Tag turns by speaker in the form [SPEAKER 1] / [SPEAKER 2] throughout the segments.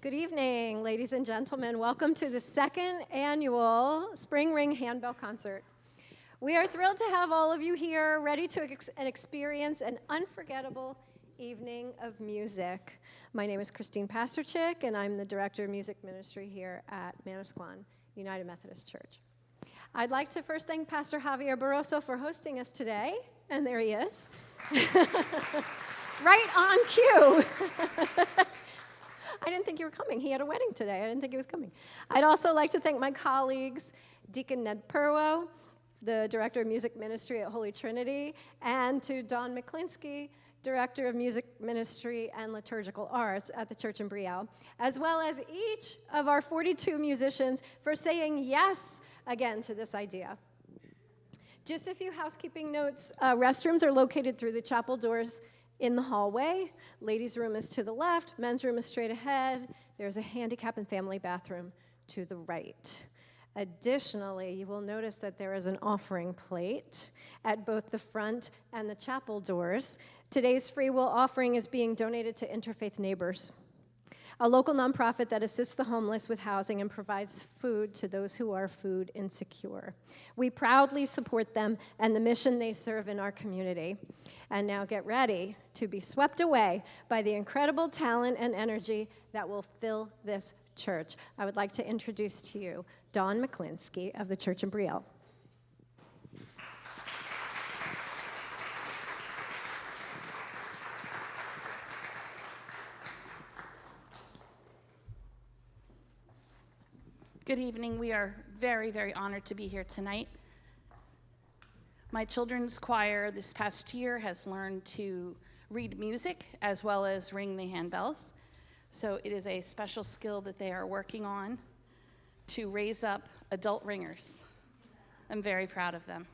[SPEAKER 1] Good evening, ladies and gentlemen. Welcome to the second annual Spring Ring Handbell concert. We are thrilled to have all of you here ready to experience an unforgettable evening of music. My name is Christine Pasterchick, and I'm the Director of Music Ministry here at Manasquan United Methodist Church. I'd like to first thank Pastor Javier Barroso for hosting us today, and there he is. Right on cue. I didn't think you were coming. He had a wedding today. I didn't think he was coming. I'd also like to thank my colleagues, Deacon Ned Purwo, the Director of Music Ministry at Holy Trinity, and to Don McClinsky, Director of Music Ministry and Liturgical Arts at the church in Brielle, as well as each of our 42 musicians for saying yes again to this idea. Just a few housekeeping notes. Restrooms are located through the chapel doors in the hallway. Ladies' room is to the left. Men's room is straight ahead. There's a handicap and family bathroom to the right. Additionally, you will notice that there is an offering plate at both the front and the chapel doors. Today's free will offering is being donated to Interfaith Neighbors, a local nonprofit that assists the homeless with housing and provides food to those who are food insecure. We proudly support them and the mission they serve in our community. And now get ready to be swept away by the incredible talent and energy that will fill this church. I would like to introduce to you Don McClinsky of the church in Brielle.
[SPEAKER 2] Good evening. We are very, very honored to be here tonight. My children's choir this past year has learned to read music as well as ring the handbells. So it is a special skill that they are working on to raise up adult ringers. I'm very proud of them.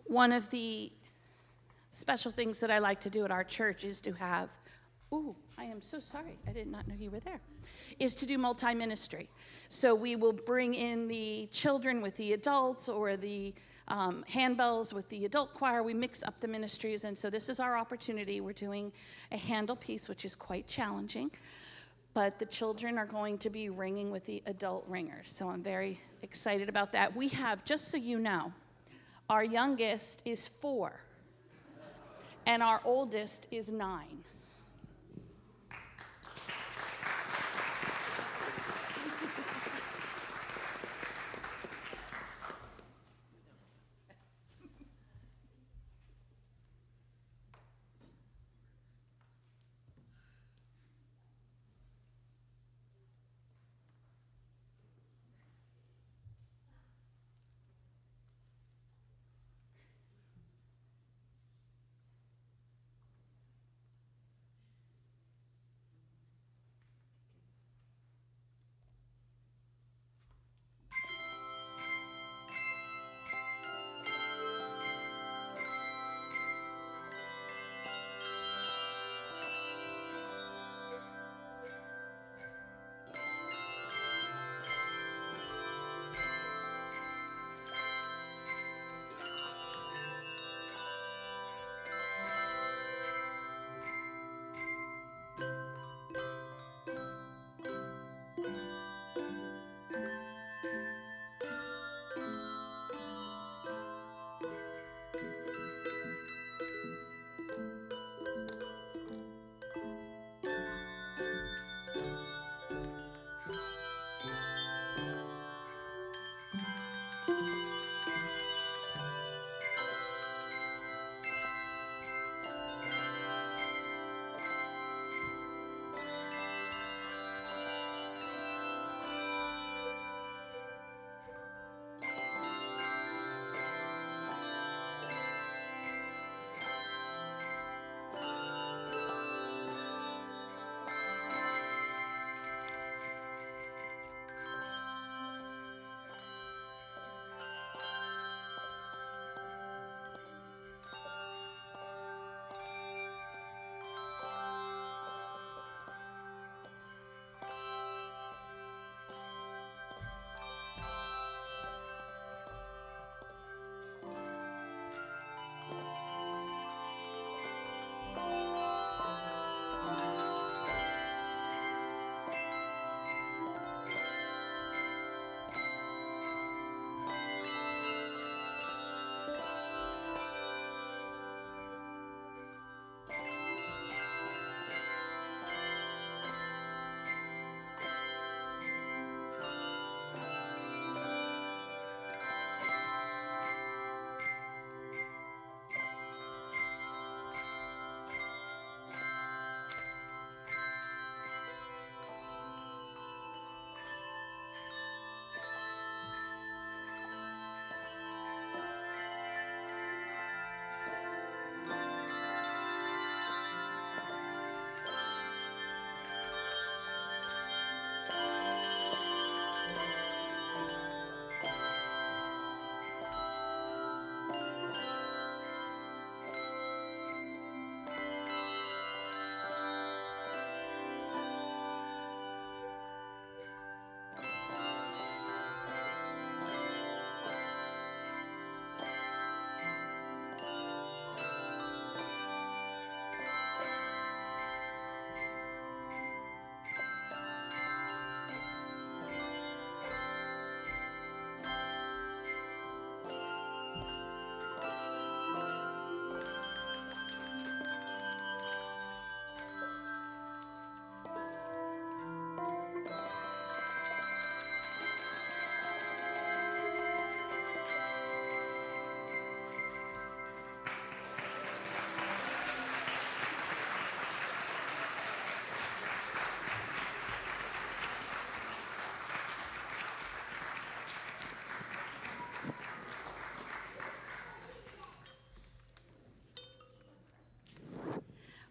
[SPEAKER 2] One of the special things that I like to do at our church is to have, I am so sorry, I did not know you were there, is to do multi-ministry. So we will bring in the children with the adults or the handbells with the adult choir. We mix up the ministries, and so this is our opportunity. We're doing a Handel piece, which is quite challenging, but the children are going to be ringing with the adult ringers, so I'm very excited about that. We have, just so you know, our youngest is 4, and our oldest is 9.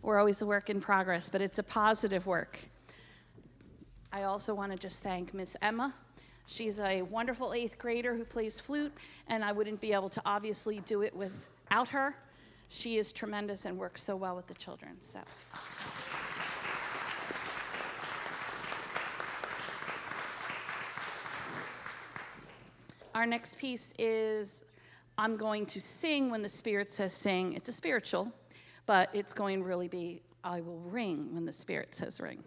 [SPEAKER 2] We're always a work in progress, but it's a positive work. I also want to just thank Miss Emma. She's a wonderful 8th grader who plays flute, and I wouldn't be able to obviously do it without her. She is tremendous and works so well with the children. So. Our next piece is I'm going to sing when the Spirit says sing. It's a spiritual, but it's going to really be I will ring when the Spirit says ring.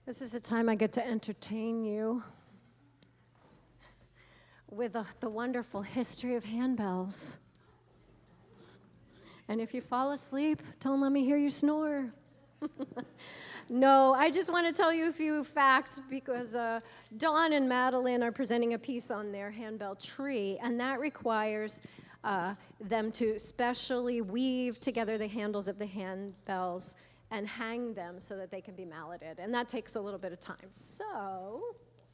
[SPEAKER 1] This is the time I get to entertain you with the wonderful history of handbells. And if you fall asleep, don't let me hear you snore. No, I just want to tell you a few facts because Dawn and Madeline are presenting a piece on their handbell tree, and that requires them to specially weave together the handles of the handbells and hang them so that they can be malleted, and that takes a little bit of time. So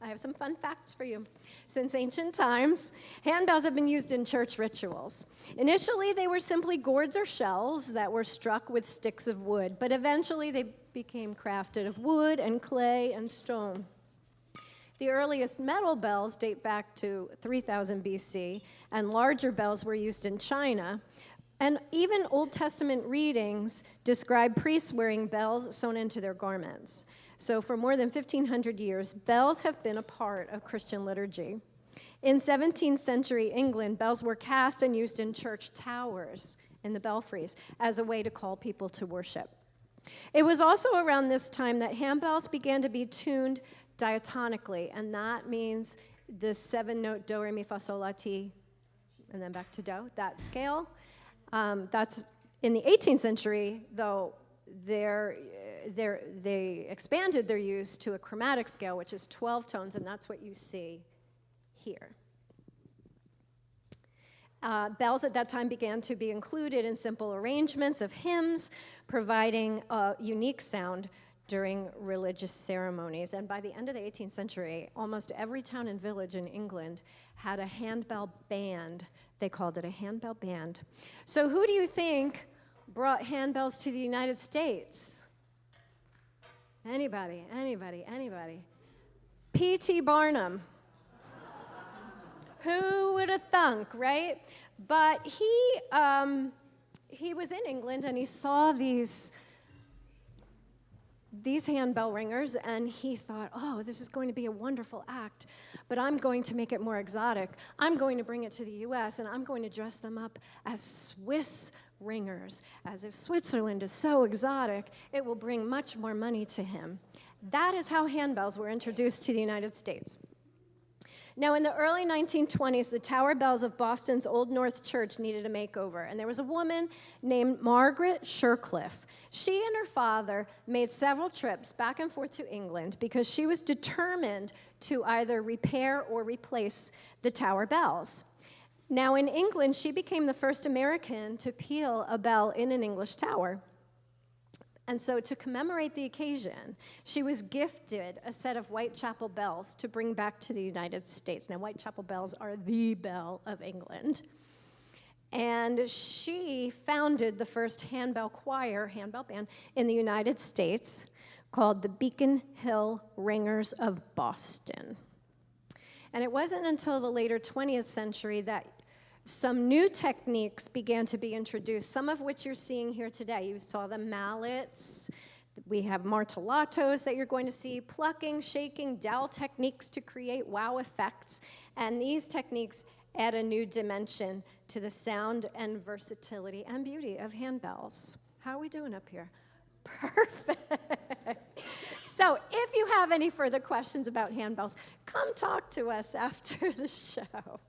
[SPEAKER 1] I have some fun facts for you. Since ancient times, handbells have been used in church rituals. Initially, they were simply gourds or shells that were struck with sticks of wood, but eventually they became crafted of wood and clay and stone. The earliest metal bells date back to 3000 BC, and larger bells were used in China. And even Old Testament readings describe priests wearing bells sewn into their garments. So for more than 1,500 years, bells have been a part of Christian liturgy. In 17th century England, bells were cast and used in church towers in the belfries as a way to call people to worship. It was also around this time that handbells began to be tuned diatonically, and that means the 7-note do, re, mi, fa, sol, la, ti, and then back to do, that scale. That's in the 18th century, though, they expanded their use to a chromatic scale, which is 12 tones, and that's what you see here. Bells at that time began to be included in simple arrangements of hymns, providing a unique sound during religious ceremonies. And by the end of the 18th century, almost every town and village in England had a handbell band. They called it a handbell band. So who do you think brought handbells to the United States? Anybody? P.T. Barnum. Who would have thunk, right? But he was in England and he saw these handbell ringers, and he thought, oh, this is going to be a wonderful act, but I'm going to make it more exotic. I'm going to bring it to the U.S., and I'm going to dress them up as Swiss ringers, as if Switzerland is so exotic, it will bring much more money to him. That is how handbells were introduced to the United States. Now, in the early 1920s, the tower bells of Boston's Old North Church needed a makeover, and there was a woman named Margaret Shercliffe. She and her father made several trips back and forth to England because she was determined to either repair or replace the tower bells. Now, in England, she became the first American to peal a bell in an English tower. And so to commemorate the occasion, she was gifted a set of Whitechapel bells to bring back to the United States. Now, Whitechapel bells are the bell of England. And she founded the first handbell choir, handbell band, in the United States called the Beacon Hill Ringers of Boston. And it wasn't until the later 20th century that some new techniques began to be introduced, some of which you're seeing here today. You saw the mallets. We have martellatos that you're going to see, plucking, shaking, dowel techniques to create wow effects. And these techniques add a new dimension to the sound and versatility and beauty of handbells. How are we doing up here? Perfect. So if you have any further questions about handbells, come talk to us after the show.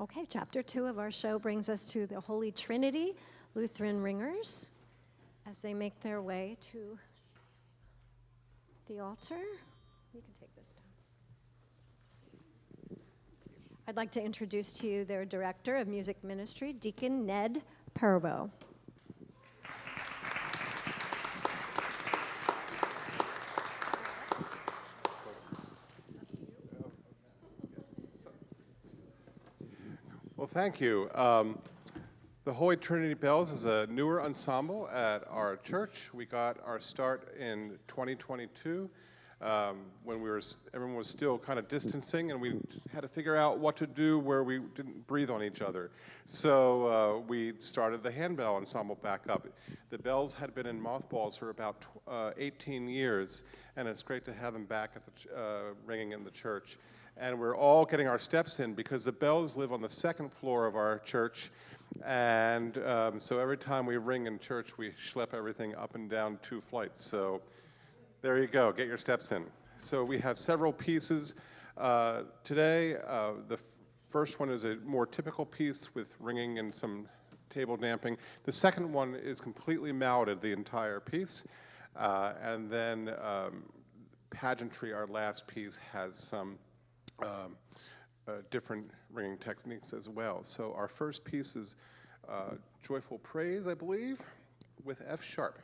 [SPEAKER 1] Okay, chapter 2 of our show brings us to the Holy Trinity Lutheran Ringers as they make their way to the altar. You can take this down. I'd like to introduce to you their Director of Music Ministry, Deacon Ned Purbo.
[SPEAKER 3] Well, thank you. The Holy Trinity Bells is a newer ensemble at our church. We got our start in 2022 when everyone was still kind of distancing, and we had to figure out what to do where we didn't breathe on each other. So we started the Handbell ensemble back up. The bells had been in mothballs for about 18 years, and it's great to have them back at ringing in the church. And we're all getting our steps in because the bells live on the second floor of our church. And so every time we ring in church, we schlep everything up and down 2 flights. So there you go, get your steps in. So we have several pieces today. The first one is a more typical piece with ringing and some table damping. The second one is completely mounted, the entire piece. And then pageantry, our last piece, has some different ringing techniques as well. So our first piece is Joyful Praise, I believe, with F sharp.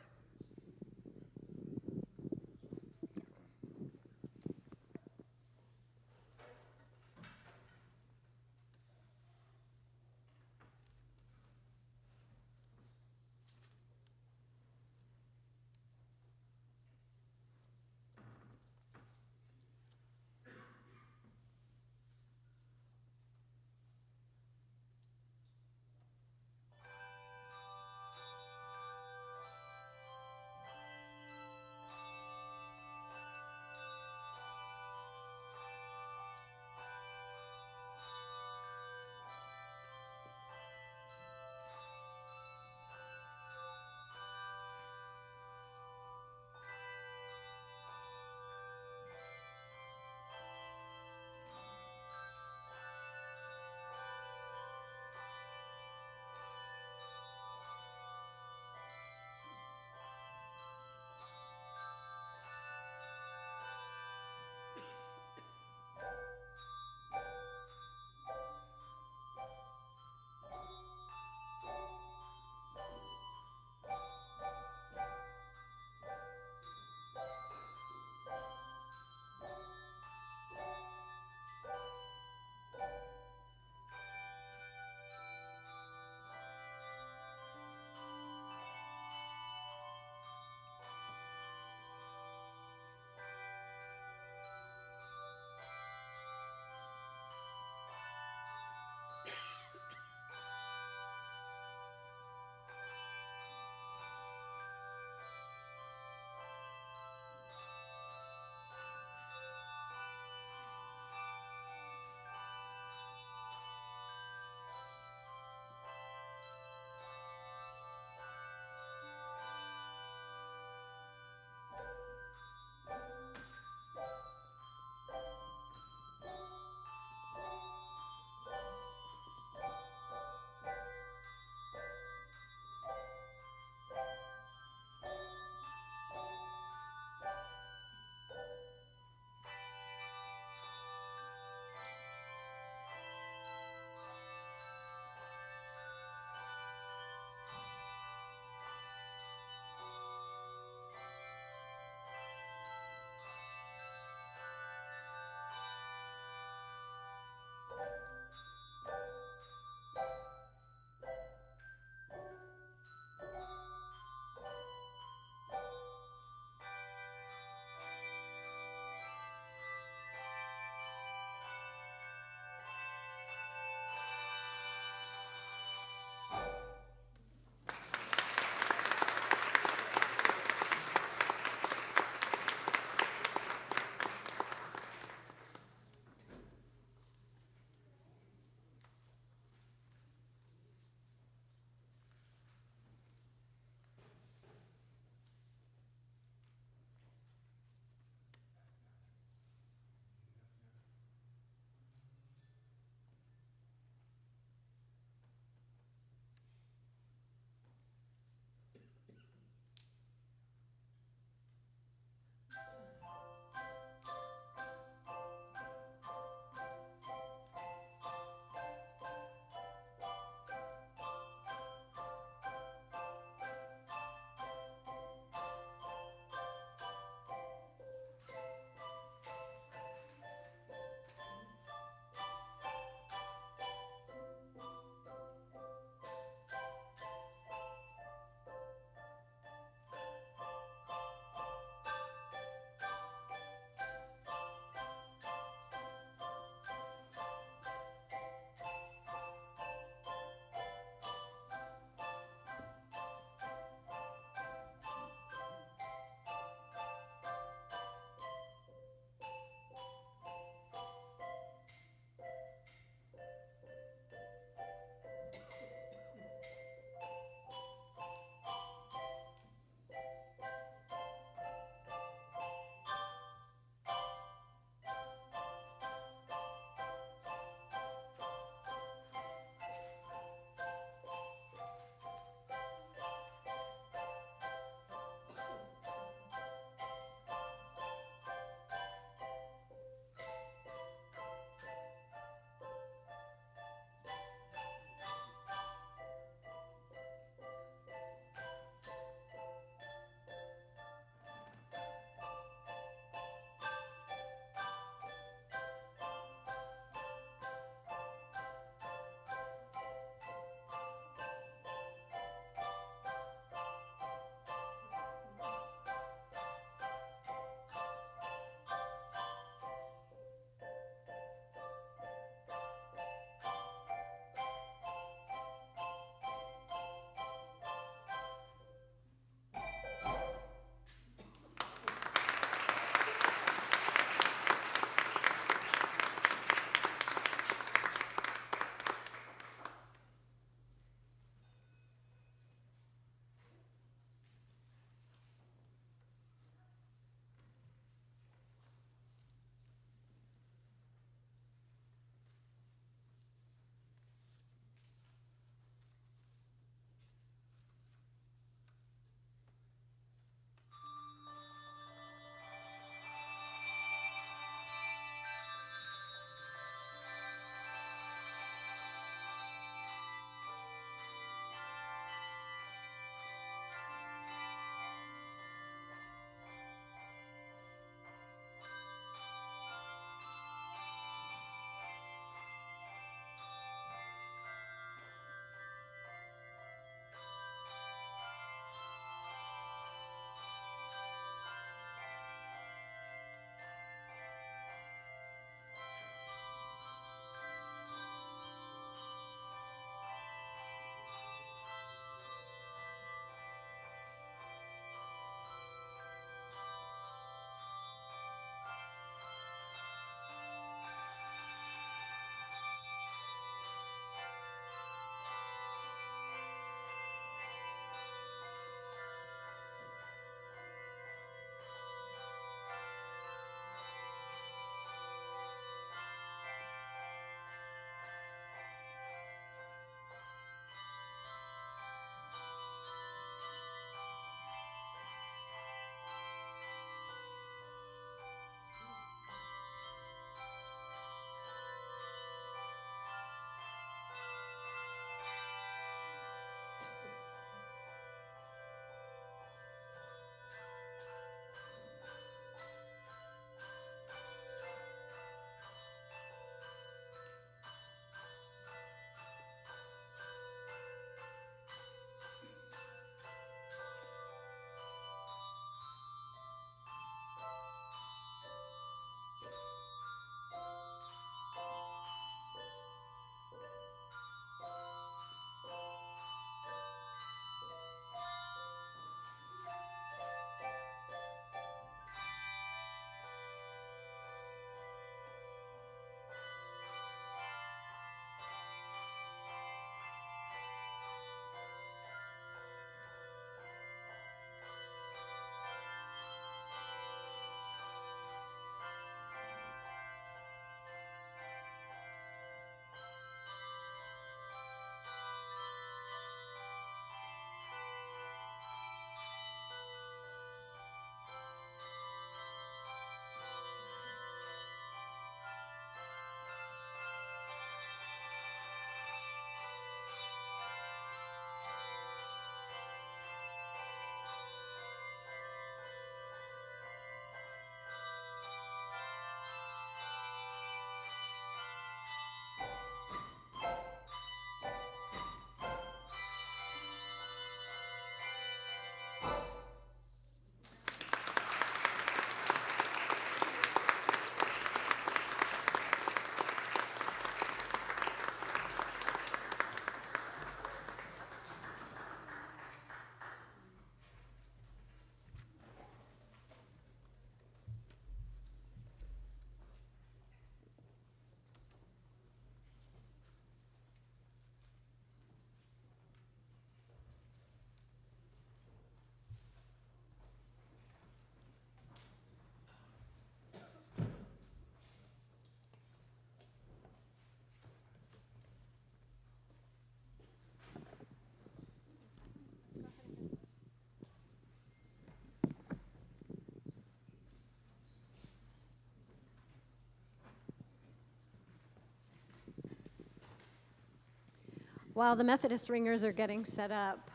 [SPEAKER 1] While the Methodist ringers are getting set up,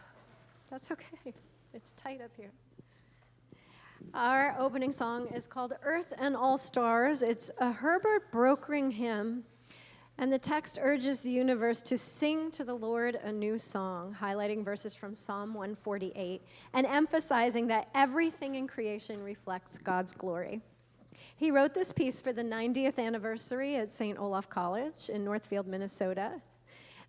[SPEAKER 1] that's okay. It's tight up here. Our opening song is called Earth and All Stars. It's a Herbert brokering hymn, and the text urges the universe to sing to the Lord a new song, highlighting verses from Psalm 148 and emphasizing that everything in creation reflects God's glory. He wrote this piece for the 90th anniversary at St. Olaf College in Northfield, Minnesota.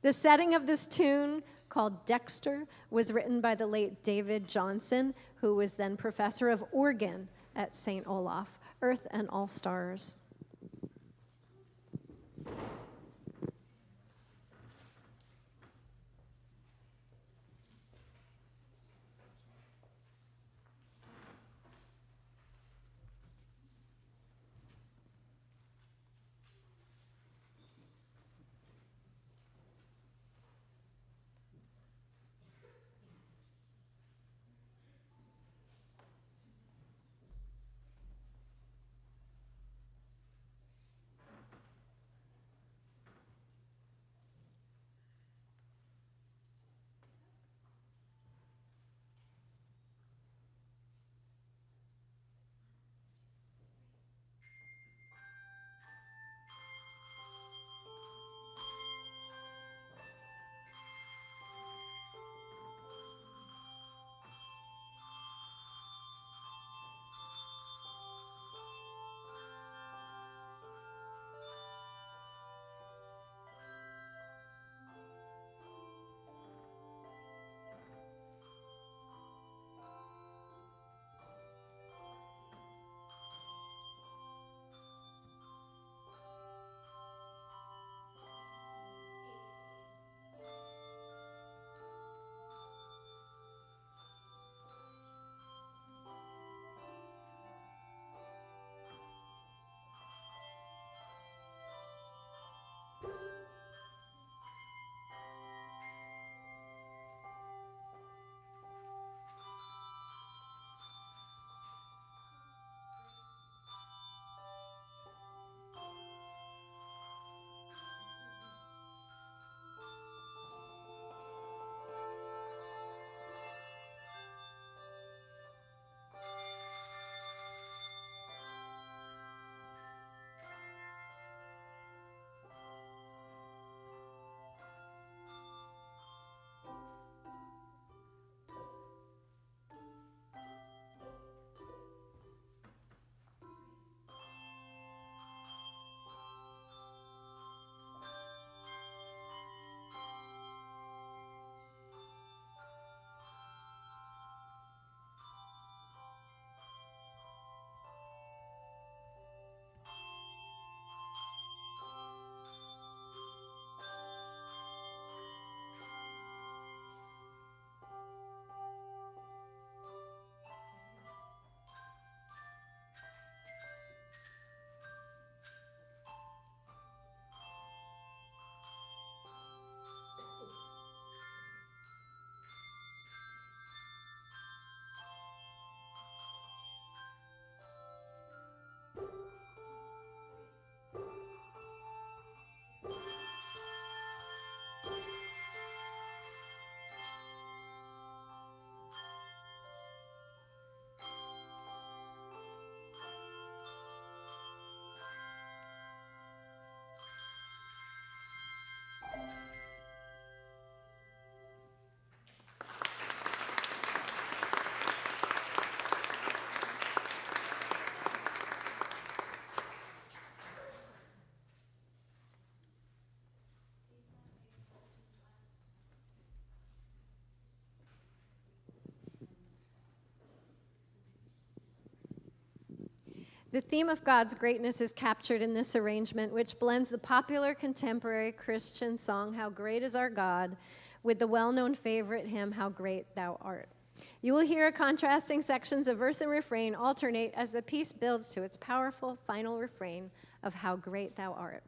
[SPEAKER 1] The setting of this tune, called Dexter, was written by the late David Johnson, who was then professor of organ at St. Olaf. Earth and All Stars. The theme of God's greatness is captured in this arrangement, which blends the popular contemporary Christian song, How Great Is Our God, with the well-known favorite hymn, How Great Thou Art. You will hear contrasting sections of verse and refrain alternate as the piece builds to its powerful final refrain of How Great Thou Art.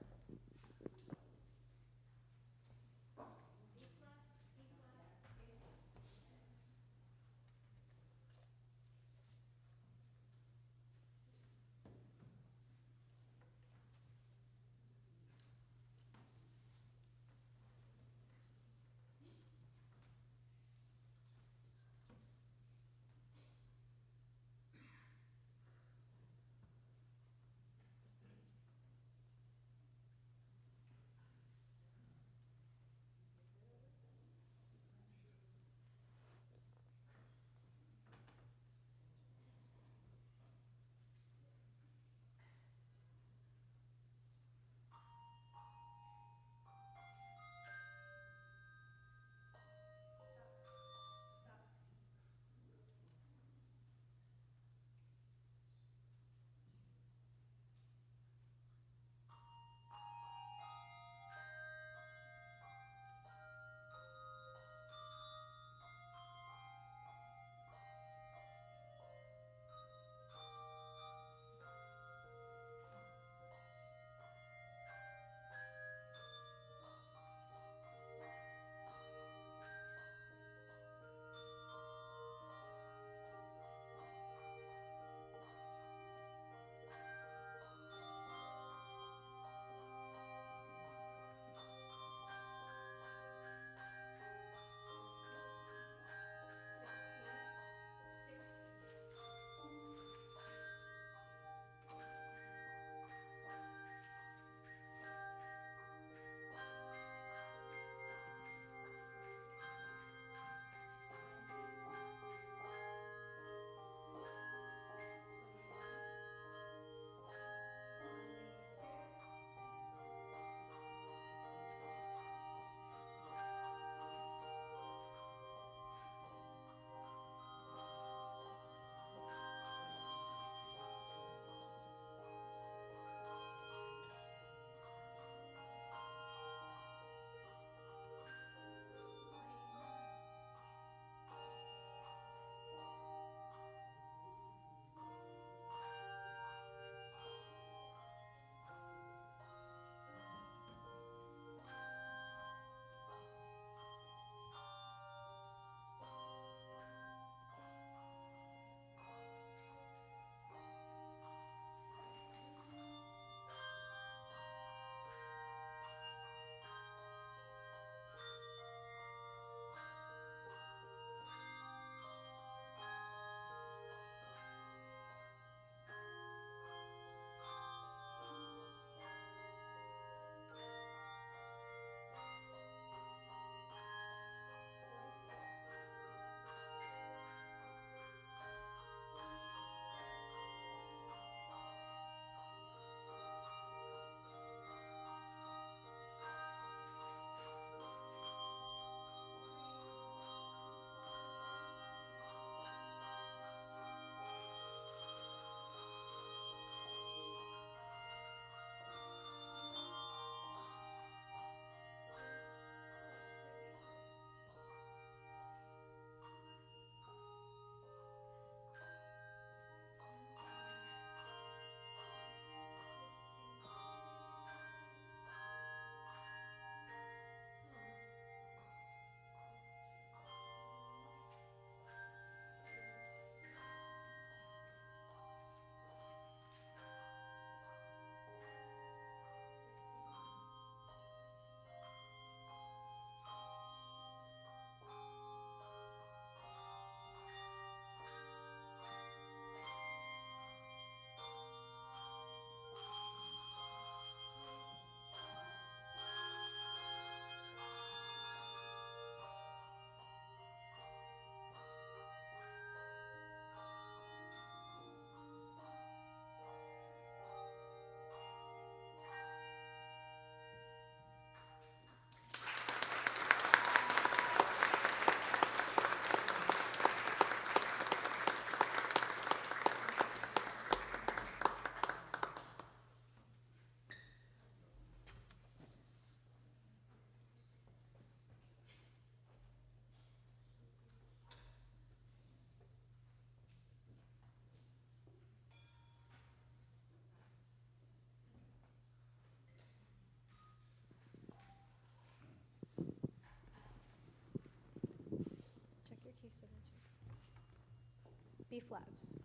[SPEAKER 1] B flats.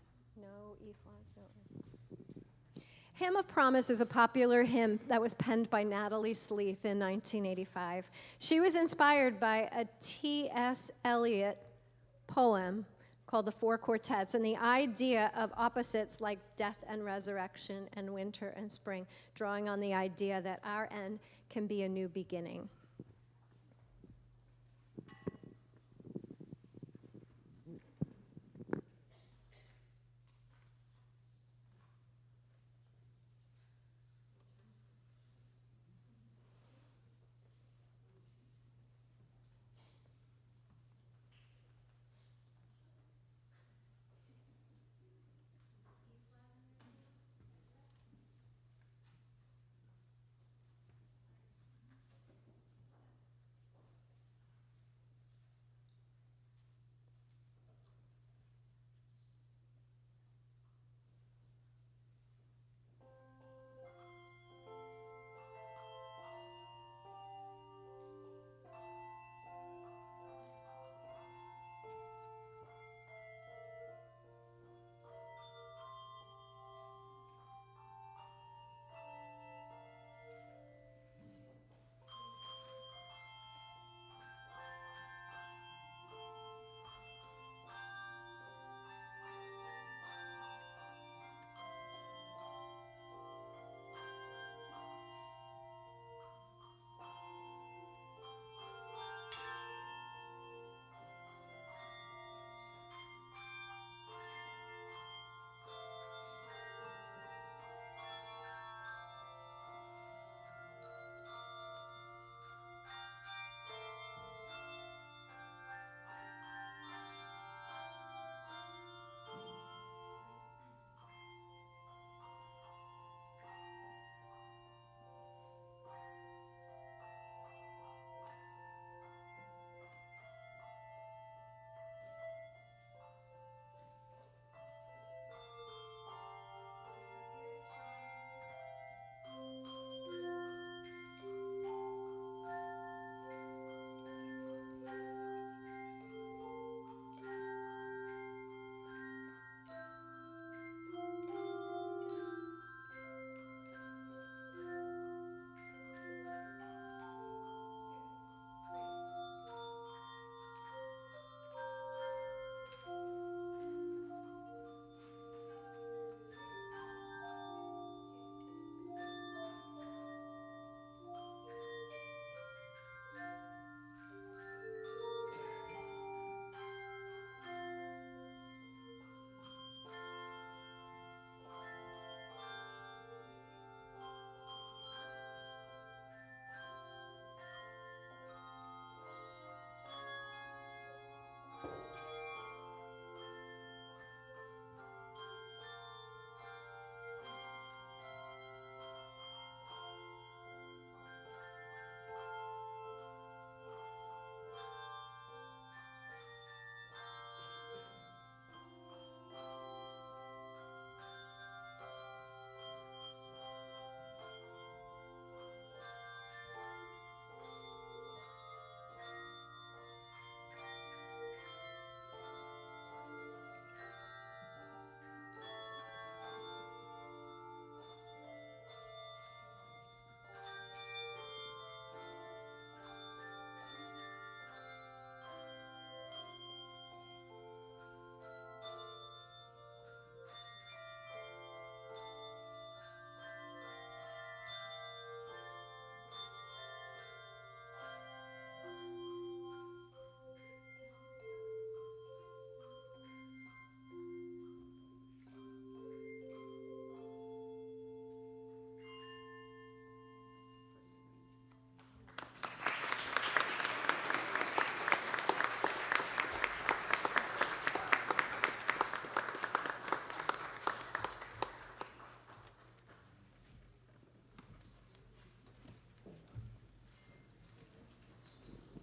[SPEAKER 1] No E flats, no. Hymn of Promise is a popular hymn that was penned by Natalie Sleeth in 1985. She was inspired by a T.S. Eliot poem called The Four Quartets, and the idea of opposites like death and resurrection and winter and spring, drawing on the idea that our end can be a new beginning.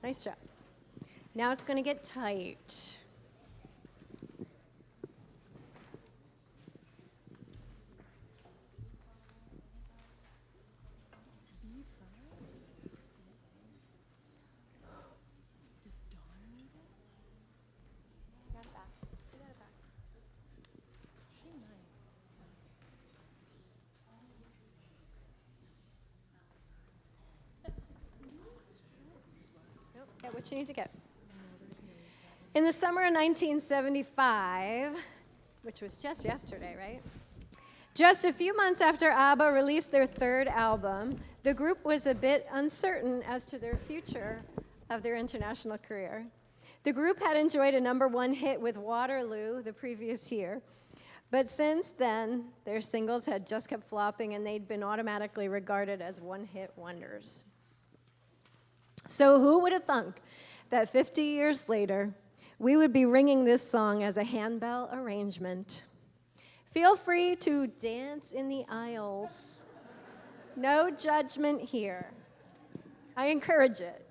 [SPEAKER 1] Nice job. Now it's going to get tight. Get what you need to get. In the summer of 1975, which was just yesterday, right? Just a few months after ABBA released their third album, the group was a bit uncertain as to their future of their international career. The group had enjoyed a #1 hit with Waterloo the previous year, but since then, their singles had just kept flopping and they'd been automatically regarded as one-hit wonders. So who would have thunk that 50 years later, we would be ringing this song as a handbell arrangement? Feel free to dance in the aisles. No judgment here. I encourage it.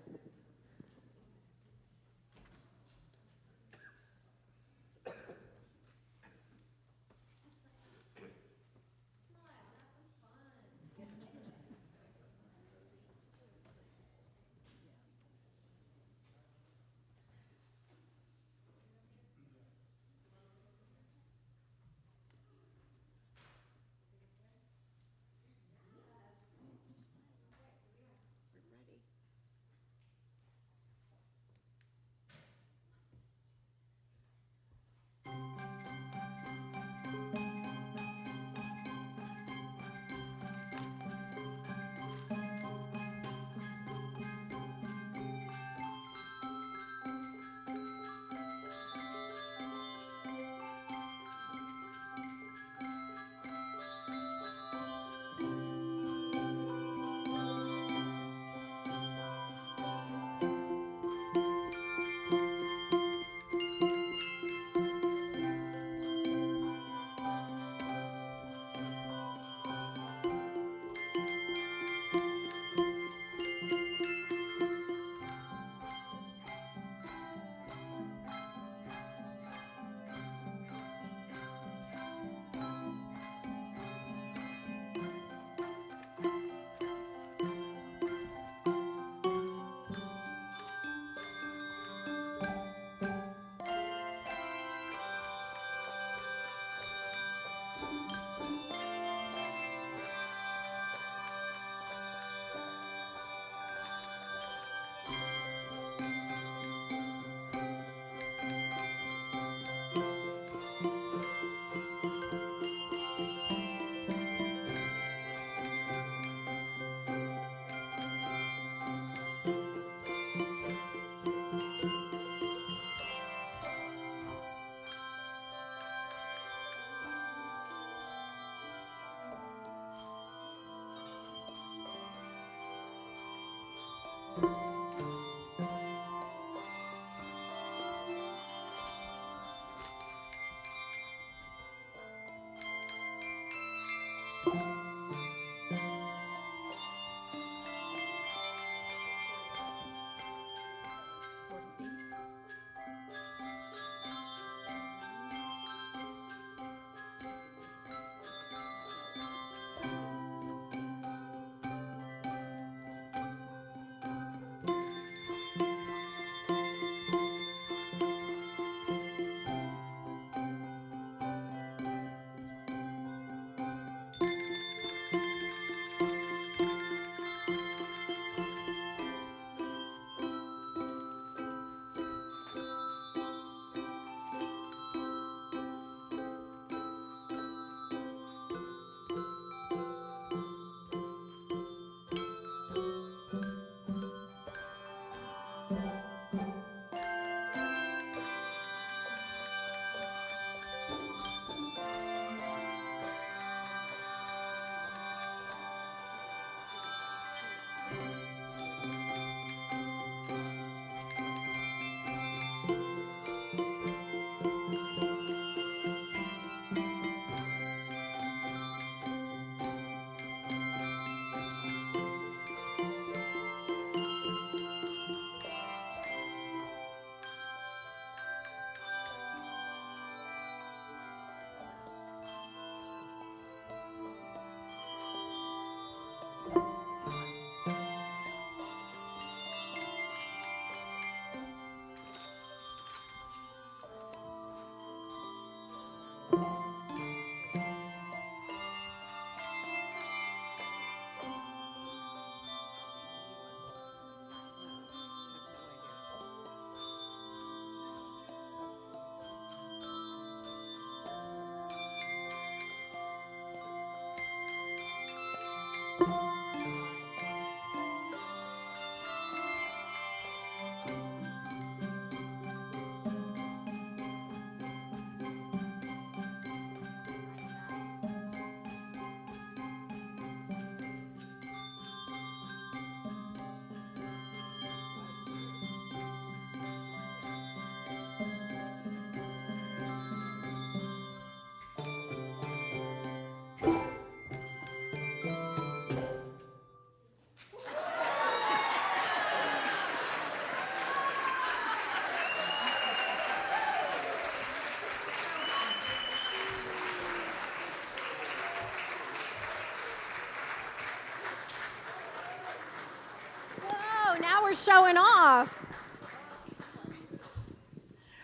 [SPEAKER 1] showing off.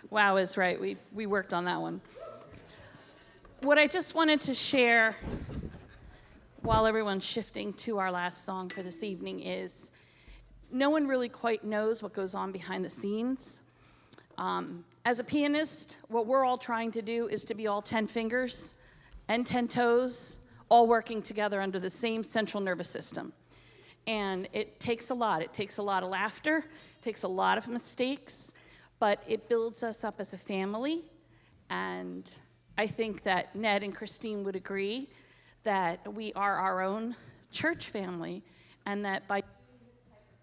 [SPEAKER 2] Wow is right. We worked on that one. What I just wanted to share while everyone's shifting to our last song for this evening is no one really quite knows what goes on behind the scenes. As a pianist, what we're all trying to do is to be all 10 fingers and 10 toes, all working together under the same central nervous system. And it takes a lot. It takes a lot of laughter, it takes a lot of mistakes, but it builds us up as a family. And I think that Ned and Christine would agree that we are our own church family, and that by doing this type of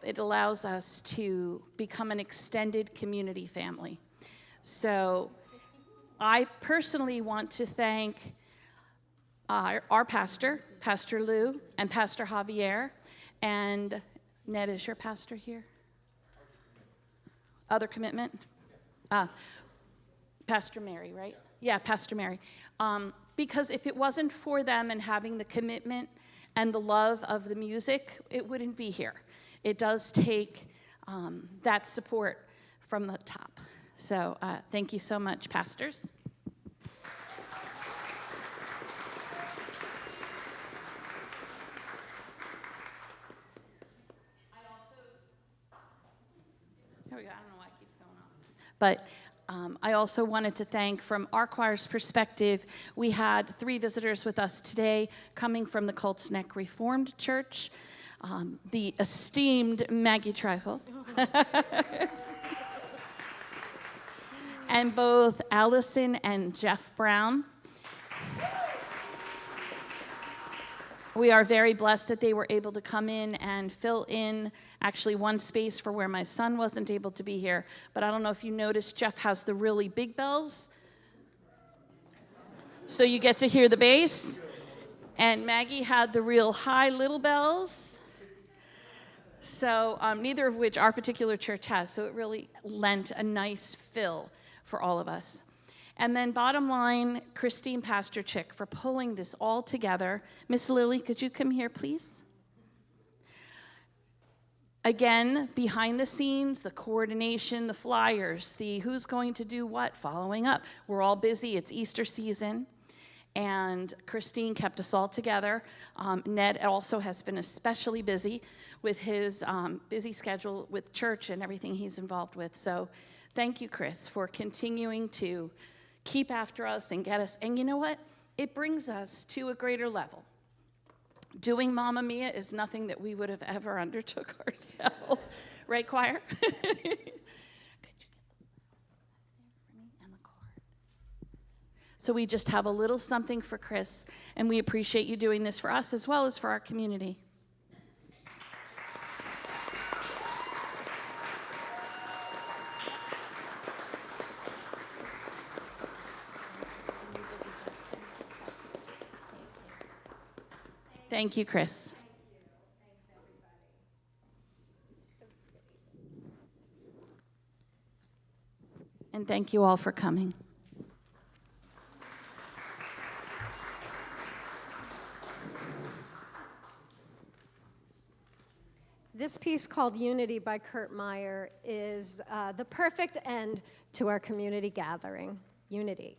[SPEAKER 2] event, it allows us to become an extended community family. So I personally want to thank our pastor, Pastor Lou, and Pastor Javier, and Ned, is your pastor here? Other commitment? Pastor Mary, right? Yeah, Pastor Mary. Because if it wasn't for them and having the commitment and the love of the music, it wouldn't be here. It does take that support from the top. So thank you so much, pastors. Here we go. I don't know why it keeps going on. But I also wanted to thank, from our choir's perspective, we had 3 visitors with us today coming from the Colts Neck Reformed Church. The esteemed Maggie Trifle. And both Allison and Jeff Brown. We are very blessed that they were able to come in and fill in actually one space for where my son wasn't able to be here. But I don't know if you noticed, Jeff has the really big bells. So you get to hear the bass. And Maggie had the real high little bells. So neither of which our particular church has. So it really lent a nice fill for all of us. And then bottom line, Christine Pastorchick for pulling this all together. Miss Lily, could you come here, please? Again, behind the scenes, the coordination, the flyers, the who's going to do what, following up. We're all busy. It's Easter season. And Christine kept us all together. Ned also has been especially busy with his busy schedule with church and everything he's involved with. So thank you, Chris, for continuing to keep after us and get us. And you know what? It brings us to a greater level. Doing Mamma Mia is nothing that we would have ever undertook ourselves. Right, choir? Could you get the for me and the card? So we just have a little something for Chris, and we appreciate you doing this for us as well as for our community. Thank you, Chris. And thank you all for coming.
[SPEAKER 1] This piece called Unity by Kurt Meyer is the perfect end to our community gathering. Unity.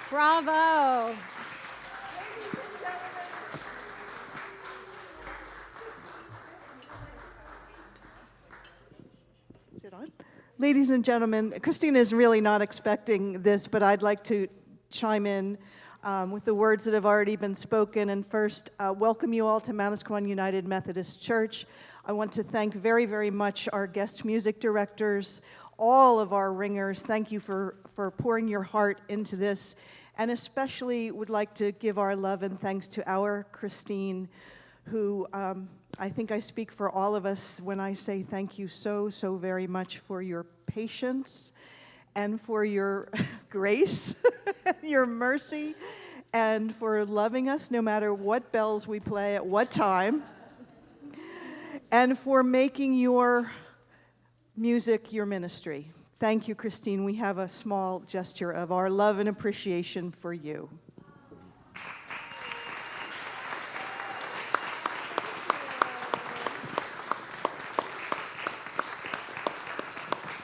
[SPEAKER 1] Bravo.
[SPEAKER 4] Is it on? Ladies and gentlemen, Christina is really not expecting this, but I'd like to chime in with the words that have already been spoken. And first, welcome you all to Manasquan United Methodist Church. I want to thank very, very much our guest music directors, all of our ringers. Thank you for pouring your heart into this. And especially would like to give our love and thanks to our Christine, who I think I speak for all of us when I say thank you so, so very much for your patience and for your grace, your mercy, and for loving us no matter what bells we play at what time, and for making your music your ministry. Thank you, Christine. We have a small gesture of our love and appreciation for you.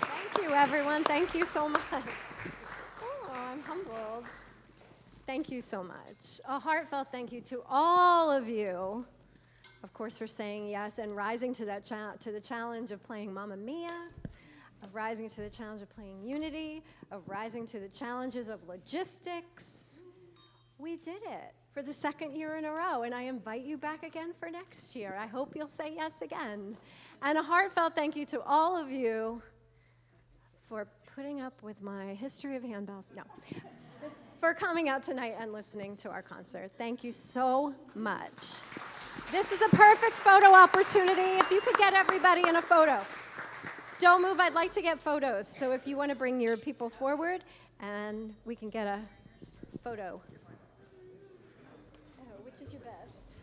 [SPEAKER 1] Thank you, everyone. Thank you so much. Oh, I'm humbled. Thank you so much. A heartfelt thank you to all of you, of course, for saying yes and rising to that to the challenge of playing Mamma Mia, of rising to the challenge of playing Unity, of rising to the challenges of logistics. We did it for the second year in a row, and I invite you back again for next year. I hope you'll say yes again. And a heartfelt thank you to all of you for putting up with my history of handbells. No. For coming out tonight and listening to our concert. Thank you so much. This is a perfect photo opportunity. If you could get everybody in a photo. Don't move, I'd like to get photos. So if you want to bring your people forward and we can get a photo. Oh, which is your best?